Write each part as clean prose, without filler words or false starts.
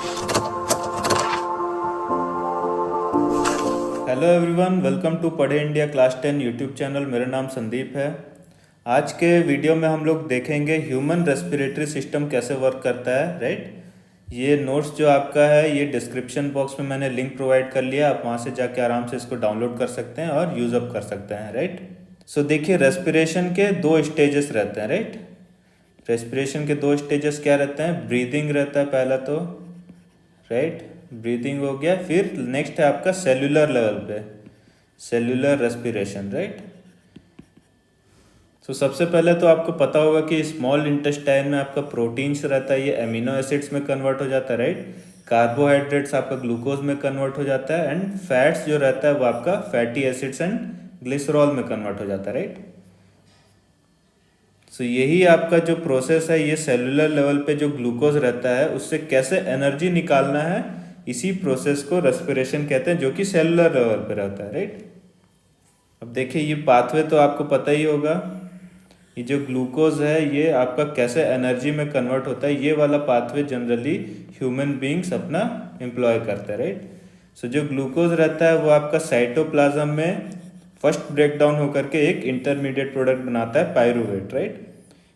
Hello everyone, welcome to पढ़े India class 10 YouTube channel. मेरा नाम संदीप है। आज के वीडियो में हम लोग देखेंगे ह्यूमन रेस्पिरेटरी सिस्टम कैसे वर्क करता है। राइट, ये नोट्स जो आपका है ये डिस्क्रिप्शन बॉक्स में मैंने लिंक प्रोवाइड कर लिया, आप वहाँ से जाके आराम से इसको डाउनलोड कर सकते हैं और यूज़ अप कर सकते हैं। राइट, सो देखिए, रेस्पिरेशन के दो स्टेजेस रहते हैं। राइट, रेस्पिरेशन के दो स्टेजेस क्या रहते हैं? ब्रीदिंग रहता है पहला तो। राइट, ब्रीदिंग हो गया। फिर नेक्स्ट है आपका सेल्यूलर लेवल पे सेल्यूलर रेस्पिरेशन। राइट, सो सबसे पहले तो आपको पता होगा कि स्मॉल इंटेस्टाइन में आपका प्रोटीन्स रहता है, ये अमीनो एसिड्स में कन्वर्ट हो जाता है। राइट, कार्बोहाइड्रेट्स आपका ग्लूकोज में कन्वर्ट हो जाता है, एंड फैट्स जो रहता है वो आपका फैटी एसिड्स एंड ग्लिसरॉल में कन्वर्ट हो जाता है। राइट, सो यही आपका जो प्रोसेस है, ये सेलुलर लेवल पे जो ग्लूकोज रहता है उससे कैसे एनर्जी निकालना है, इसी प्रोसेस को रेस्पिरेशन कहते हैं, जो कि सेलुलर लेवल पे रहता है। राइट, अब देखिए, ये पाथवे तो आपको पता ही होगा। ये जो ग्लूकोज है ये आपका कैसे एनर्जी में कन्वर्ट होता है, ये वाला पाथवे जनरली ह्यूमन बींग्स अपना एम्प्लॉय करते हैं। राइट, सो जो ग्लूकोज रहता है वो आपका साइटोप्लाज्म में फर्स्ट ब्रेक डाउन होकर के एक इंटरमीडिएट प्रोडक्ट बनाता है, पायरूवेट। राइट,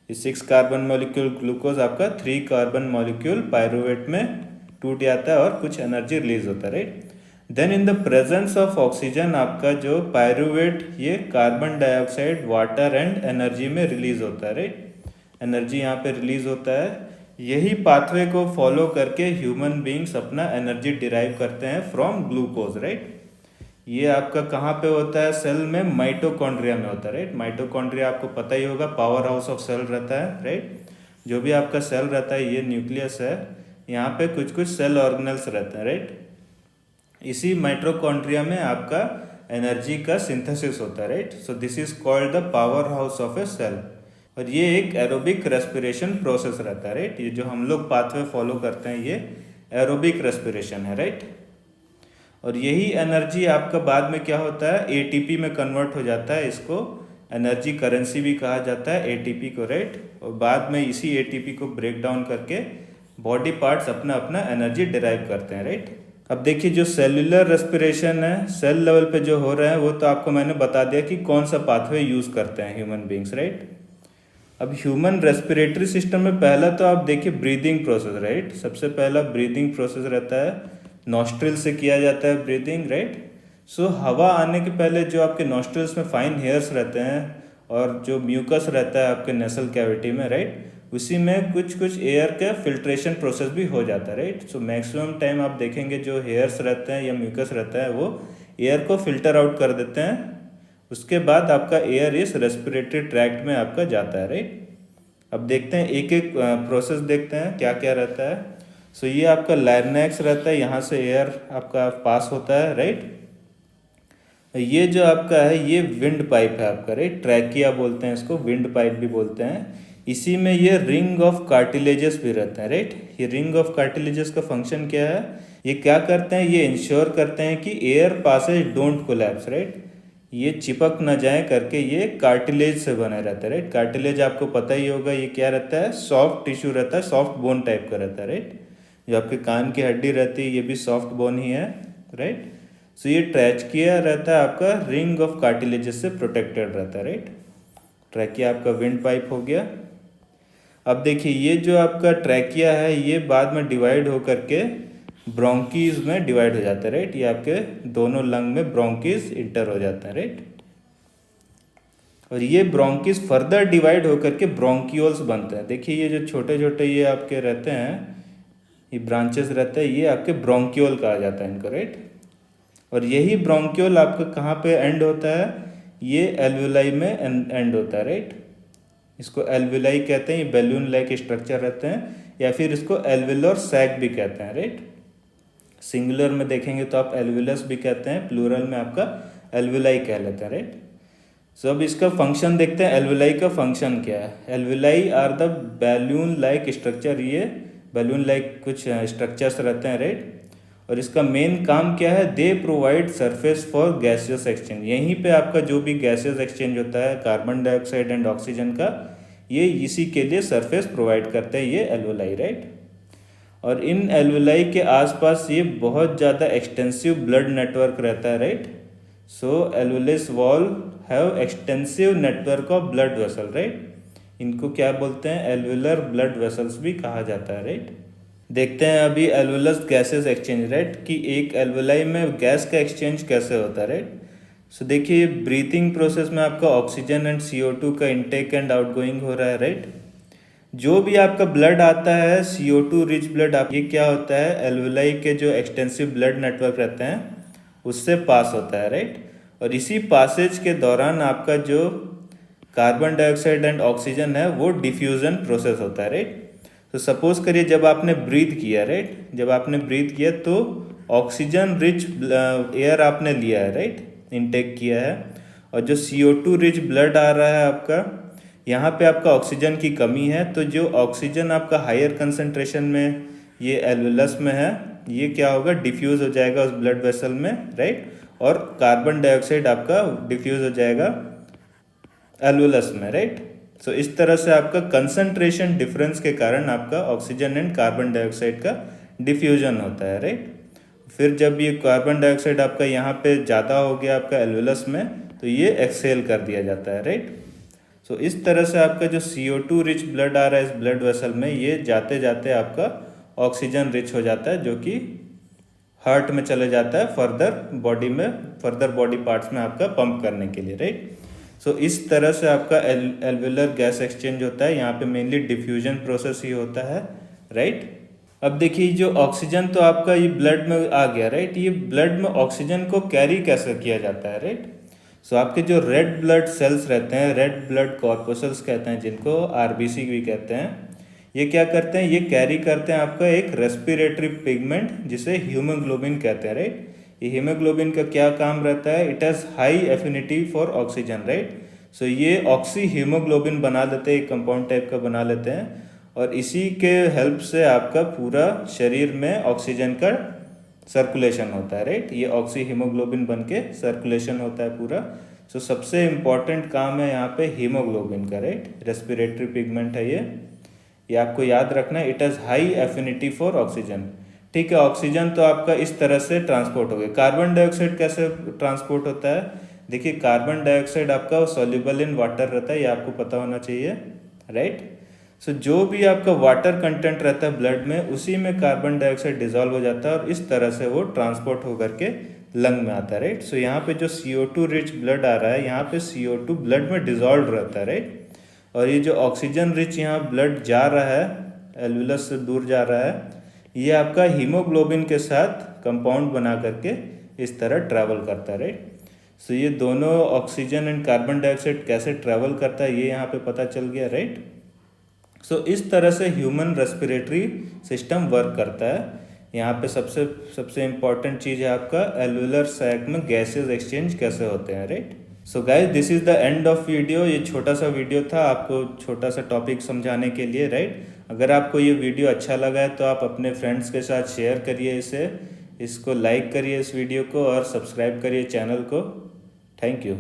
ये 6 कार्बन मॉलिक्यूल ग्लूकोज आपका 3 कार्बन मॉलिक्यूल पायरूवेट में टूट जाता है और कुछ एनर्जी रिलीज होता है। Right, then in the presence of oxygen आपका जो पायरूवेट ये carbon dioxide, water and energy में रिलीज होता है। राइट, एनर्जी यहाँ पे रिलीज होता है। यही पाथवे को फॉलो करके ह्यूमन बींग्स अपना एनर्जी डिराइव करते हैं फ्रॉम ग्लूकोज। राइट, ये आपका कहाँ पे होता है? सेल में माइटोकॉन्ड्रिया में होता है। राइट, माइटोकॉन्ड्रिया आपको पता ही होगा, पावर हाउस ऑफ सेल रहता है। राइट, जो भी आपका सेल रहता है ये न्यूक्लियस है, यहाँ पे कुछ कुछ सेल ऑर्गेनल्स रहते हैं। राइट, इसी माइटोकॉन्ड्रिया में आपका एनर्जी का सिंथेसिस होता है। Right, so this is called the powerhouse of a cell, और ये एक एरोबिक रेस्पिरेशन प्रोसेस रहता है। राइट, ये जो हम लोग पाथवे फॉलो करते हैं ये एरोबिक रेस्पिरेशन है। राइट, और यही एनर्जी आपका बाद में क्या होता है? एटीपी में कन्वर्ट हो जाता है। इसको एनर्जी करेंसी भी कहा जाता है, एटीपी को। राइट, और बाद में इसी एटीपी को ब्रेक डाउन करके बॉडी पार्ट्स अपना अपना एनर्जी डिराइव करते हैं। राइट, अब देखिए, जो सेल्यूलर रेस्पिरेशन है सेल लेवल पे जो हो रहा है वो तो आपको मैंने बता दिया कि कौन सा पाथवे यूज करते हैं ह्यूमन बींग्स। राइट, अब ह्यूमन रेस्पिरेटरी सिस्टम में पहला तो आप देखिए ब्रीदिंग प्रोसेस। राइट, सबसे पहला ब्रीदिंग प्रोसेस रहता है, नॉस्ट्रिल से किया जाता है ब्रीदिंग। राइट, सो हवा आने के पहले जो आपके नॉस्ट्रिल्स में फाइन हेयर्स रहते हैं और जो म्यूकस रहता है आपके नेसल कैविटी में, राइट, उसी में कुछ कुछ एयर का फिल्ट्रेशन प्रोसेस भी हो जाता है। राइट, सो मैक्सिमम टाइम आप देखेंगे जो हेयर्स रहते हैं या म्यूकस रहता है वो एयर को फिल्टर आउट कर देते हैं। उसके बाद आपका एयर इस रेस्पिरेटरी ट्रैक्ट में आपका जाता है। राइट, अब देखते हैं एक एक प्रोसेस देखते हैं क्या क्या रहता है। सो ये आपका लार्ynx रहता है, यहाँ से एयर आपका पास होता है। राइट, ये जो आपका है ये विंड पाइप है आपका। राइट, ट्रैकिया बोलते हैं इसको, विंड पाइप भी बोलते हैं। इसी में ये रिंग ऑफ कार्टिलेजेस भी रहते हैं। राइट, ये रिंग ऑफ कार्टिलेजेस का फंक्शन क्या है? ये क्या करते हैं? ये इंश्योर करते हैं कि air passage don't collapse. Right, ये चिपक ना जाए करके ये कार्टिलेज से बने रहता है। राइट, कार्टिलेज आपको पता ही होगा ये क्या रहता है? सॉफ्ट टिश्यू रहता है, सॉफ्ट बोन टाइप का रहता है। राइट, जो आपके कान की हड्डी रहती है ये भी सॉफ्ट बोन ही है। राइट, सो ये ट्रैकिया रहता है आपका रिंग ऑफ कार्टिलेजेस से प्रोटेक्टेड रहता है। राइट, ट्रैकिया आपका विंड पाइप हो गया। अब देखिए, ये जो आपका ट्रैकिया है ये बाद में डिवाइड होकर के ब्रोंकीज में डिवाइड हो जाता है। राइट, ये आपके दोनों लंग में ब्रोंकीज इंटर हो जाते हैं। राइट, और ये ब्रोंकीज फर्दर डिवाइड होकर के ब्रोंक्यूल्स बनते हैं। देखिए, ये जो छोटे छोटे ये आपके रहते हैं, ये ब्रांचेस रहते हैं, ये आपके ब्रोंक्यूल कहा जाता है इनको। राइट, और यही ब्रोंक्यूल आपका कहाँ पे एंड होता है? ये एल्वुलाई में एंड होता है। राइट, इसको एल्वुलाई कहते हैं, ये बैलून लाइक स्ट्रक्चर रहते हैं, या फिर इसको एल्वुलर सैक भी कहते हैं। राइट, सिंगुलर में देखेंगे तो आप एल्वुलस भी कहते हैं, प्लूरल में आपका एल्वुलाई कह लेते हैं। राइट, सो अब इसका फंक्शन देखते हैं, एल्वुलाई का फंक्शन क्या है। Alveoli are the balloon like structure, ये बैलून लाइक कुछ स्ट्रक्चर्स रहते हैं। राइट, और इसका मेन काम क्या है? They provide surface for gaseous exchange. यहीं पे आपका जो भी गैसियस एक्सचेंज होता है कार्बन डाइऑक्साइड एंड ऑक्सीजन का, ये इसी के लिए सरफेस प्रोवाइड करते हैं ये एल्वुलाई। राइट, और इन एल्वुलाई के आसपास ये बहुत ज़्यादा एक्सटेंसिव ब्लड नेटवर्क रहता है, right. So alveolus wall have extensive network of blood vessel, right. इनको क्या बोलते हैं, एल्वुलर ब्लड वेसल्स भी कहा जाता है, राइट। देखते हैं अभी एल्वुलस गैसेस एक्सचेंज, राइट, कि एक एल्वुलाई में गैस का एक्सचेंज कैसे होता है, राइट। सो देखिए ब्रीथिंग प्रोसेस में आपका ऑक्सीजन एंड CO2 का इनटेक एंड आउटगोइंग हो रहा है, राइट। जो भी आपका ब्लड आता है CO2 रिच ब्लड, आप ये क्या होता है, एल्वुलाई के जो एक्सटेंसिव ब्लड नेटवर्क रहते हैं उससे पास होता है, राइट। और इसी पासेज के दौरान आपका जो कार्बन डाइऑक्साइड एंड ऑक्सीजन है वो डिफ्यूजन प्रोसेस होता है, राइट। तो सपोज करिए जब आपने ब्रीथ किया, राइट, जब आपने ब्रीथ किया तो ऑक्सीजन रिच एयर आपने लिया है, राइट, इनटेक किया है। और जो CO2 रिच ब्लड आ रहा है आपका, यहाँ पे आपका ऑक्सीजन की कमी है, तो जो ऑक्सीजन आपका हायर कंसंट्रेशन में ये एल्वुलस में है, ये क्या होगा, डिफ्यूज हो जाएगा उस ब्लड वेसल में, राइट। और कार्बन डाइऑक्साइड आपका डिफ्यूज हो जाएगा एल्वुलस में, राइट। सो इस तरह से आपका कंसंट्रेशन डिफरेंस के कारण आपका ऑक्सीजन एंड कार्बन डाइऑक्साइड का डिफ्यूजन होता है, राइट। फिर जब ये कार्बन डाइऑक्साइड आपका यहाँ पे ज़्यादा हो गया आपका एल्वुलस में, तो ये एक्सहेल कर दिया जाता है, राइट। सो इस तरह से आपका जो CO2 रिच ब्लड आ रहा है इस ब्लड वेसल में, ये जाते जाते आपका ऑक्सीजन रिच हो जाता है, जो कि हार्ट में चले जाता है फर्दर बॉडी पार्ट्स में आपका पंप करने के लिए, राइट। सो इस तरह से आपका एल्वुलर गैस एक्सचेंज होता है। यहाँ पे मेनली डिफ्यूजन प्रोसेस ही होता है, राइट। अब देखिए जो ऑक्सीजन तो आपका ये ब्लड में आ गया, राइट, ये ब्लड में ऑक्सीजन को कैरी कैसे किया जाता है, राइट। सो आपके जो रेड ब्लड सेल्स रहते हैं, रेड ब्लड कॉर्पोसल्स कहते हैं जिनको, RBC भी कहते हैं, ये क्या करते हैं, ये कैरी करते हैं आपका एक रेस्पिरेटरी पिगमेंट जिसे हीमोग्लोबिन कहते हैं, राइट। ये हीमोग्लोबिन का क्या काम रहता है, it has high affinity for oxygen, right. So ये ऑक्सी हीमोग्लोबिन बना लेते हैं, एक कंपाउंड टाइप का बना लेते हैं, और इसी के हेल्प से आपका पूरा शरीर में ऑक्सीजन का सर्कुलेशन होता है, राइट। ये ऑक्सी हीमोग्लोबिन बन के सर्कुलेशन होता है पूरा। सो सबसे इम्पॉर्टेंट काम है यहाँ पे हीमोग्लोबिन का, राइट, रेस्पिरेटरी पिगमेंट है ये आपको याद रखना है। It has high affinity for oxygen, ठीक है। ऑक्सीजन तो आपका इस तरह से ट्रांसपोर्ट हो गया। कार्बन डाइऑक्साइड कैसे ट्रांसपोर्ट होता है, देखिए कार्बन डाइऑक्साइड आपका सॉल्युबल इन वाटर रहता है, ये आपको पता होना चाहिए, राइट। सो जो भी आपका वाटर कंटेंट रहता है ब्लड में, उसी में कार्बन डाइऑक्साइड डिजॉल्व हो जाता है और इस तरह से वो ट्रांसपोर्ट होकर के लंग में आता है, राइट। सो यहाँ पे जो CO2 रिच ब्लड आ रहा है, यहाँ पे CO2 ब्लड में डिजॉल्व रहता है, राइट। और ये जो ऑक्सीजन रिच यहाँ ब्लड जा रहा है, एल्वुलस से दूर जा रहा है, ये आपका हीमोग्लोबिन के साथ कंपाउंड बना करके इस तरह ट्रैवल करता है, राइट। सो ये दोनों ऑक्सीजन एंड कार्बन डाइऑक्साइड कैसे ट्रैवल करता है ये यहाँ पे पता चल गया, राइट। सो इस तरह से ह्यूमन रेस्पिरेटरी सिस्टम वर्क करता है। यहाँ पे सबसे इम्पॉर्टेंट चीज़ है आपका एल्वुलर सैक में गैसेस एक्सचेंज कैसे होते हैं, right. So guys this is the end of video. ये छोटा सा वीडियो था आपको छोटा सा टॉपिक समझाने के लिए, राइट। अगर आपको ये वीडियो अच्छा लगा है तो आप अपने फ्रेंड्स के साथ शेयर करिए इसको लाइक करिए इस वीडियो को और सब्सक्राइब करिए चैनल को। Thank you.